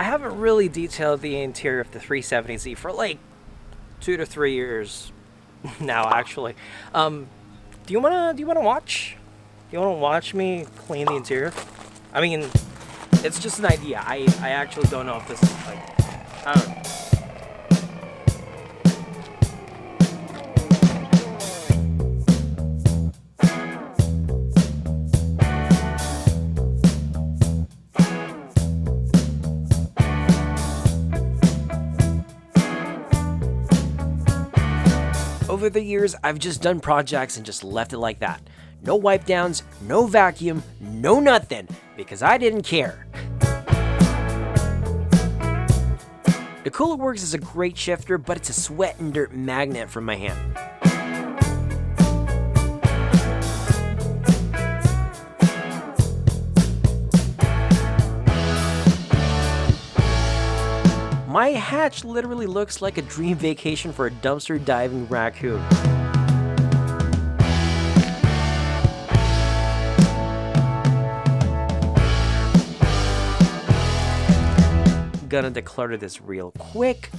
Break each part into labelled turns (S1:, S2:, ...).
S1: I haven't really detailed the interior of the 370Z for like 2 to 3 years now, actually. Do you wanna watch? Do you wanna watch me clean the interior? I mean, it's just an idea. I actually don't know if this is like, I don't know. Over the years, I've just done projects and just left it like that. No wipe downs, no vacuum, no nothing, because I didn't care. The Cooler Works is a great shifter, but it's a sweat and dirt magnet for my hand. My hatch literally looks like a dream vacation for a dumpster diving raccoon. Gonna declutter this real quick.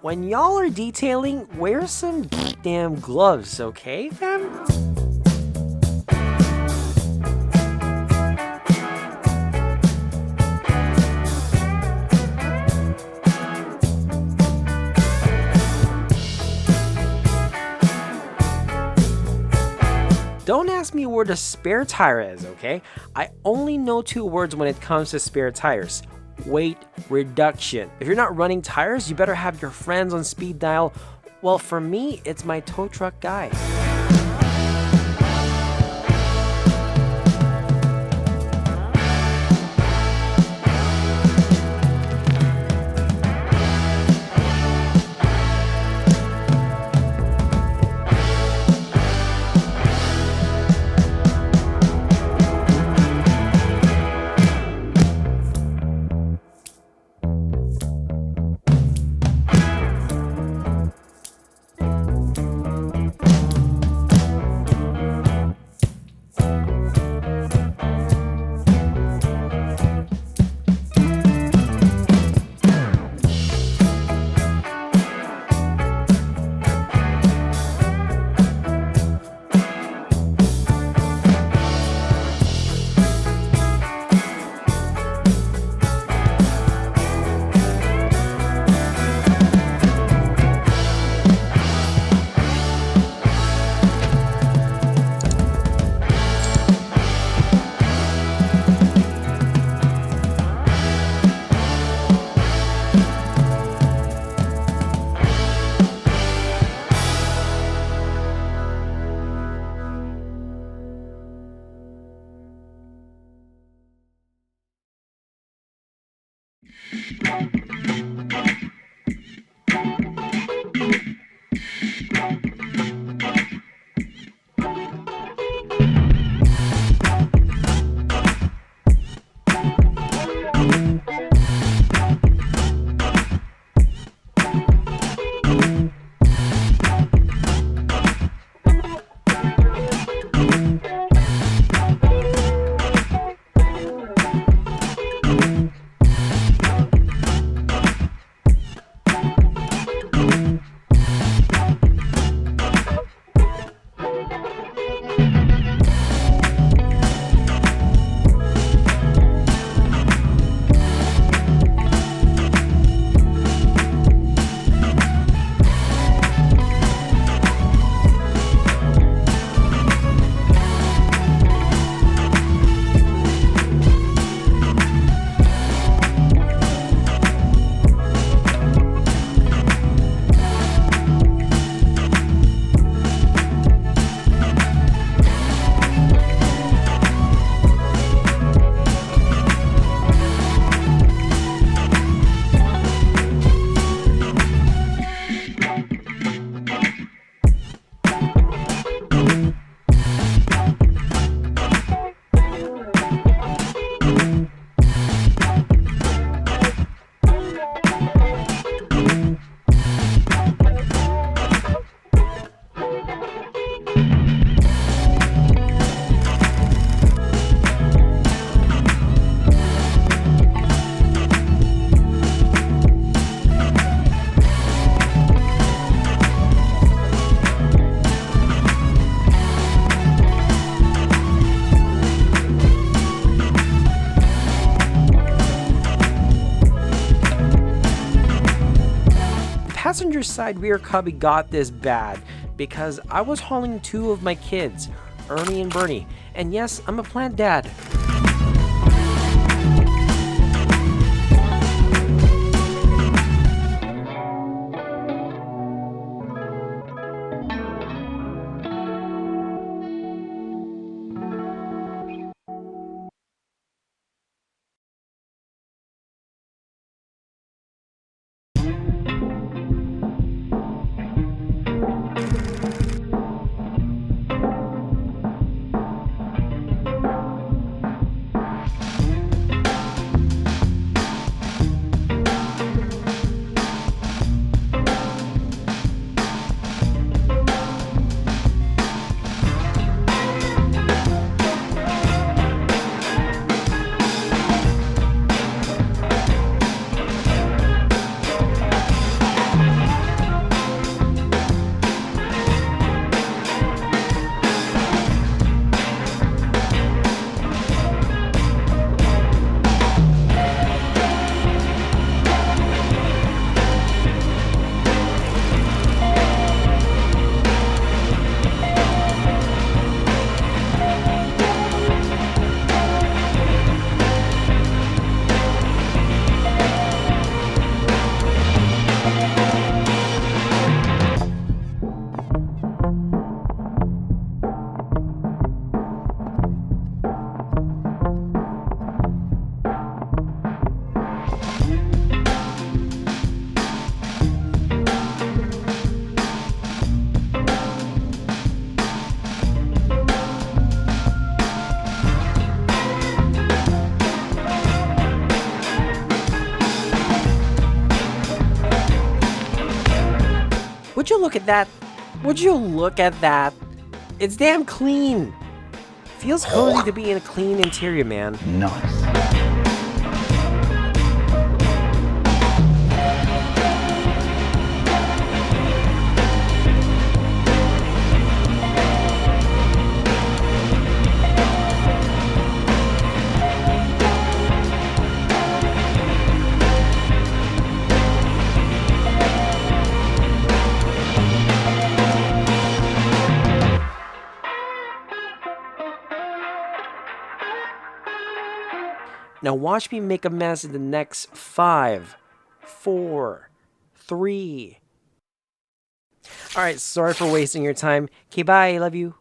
S1: When y'all are detailing, wear some damn gloves, okay, fam? Don't ask me where the spare tire is, okay? I only know 2 words when it comes to spare tires. Weight reduction. If you're not running tires, you better have your friends on speed dial. Well, for me, it's my tow truck guy. passenger side rear cubby got this bad because I was hauling two of my kids, Ernie and Bernie, and yes, I'm a plant dad. Would you look at that? Would you look at that? It's damn clean. Feels cozy to be in a clean interior, man.
S2: Nice.
S1: Now watch me make a mess in the next 5, 4, 3. Alright, sorry for wasting your time. Okay, bye, love you.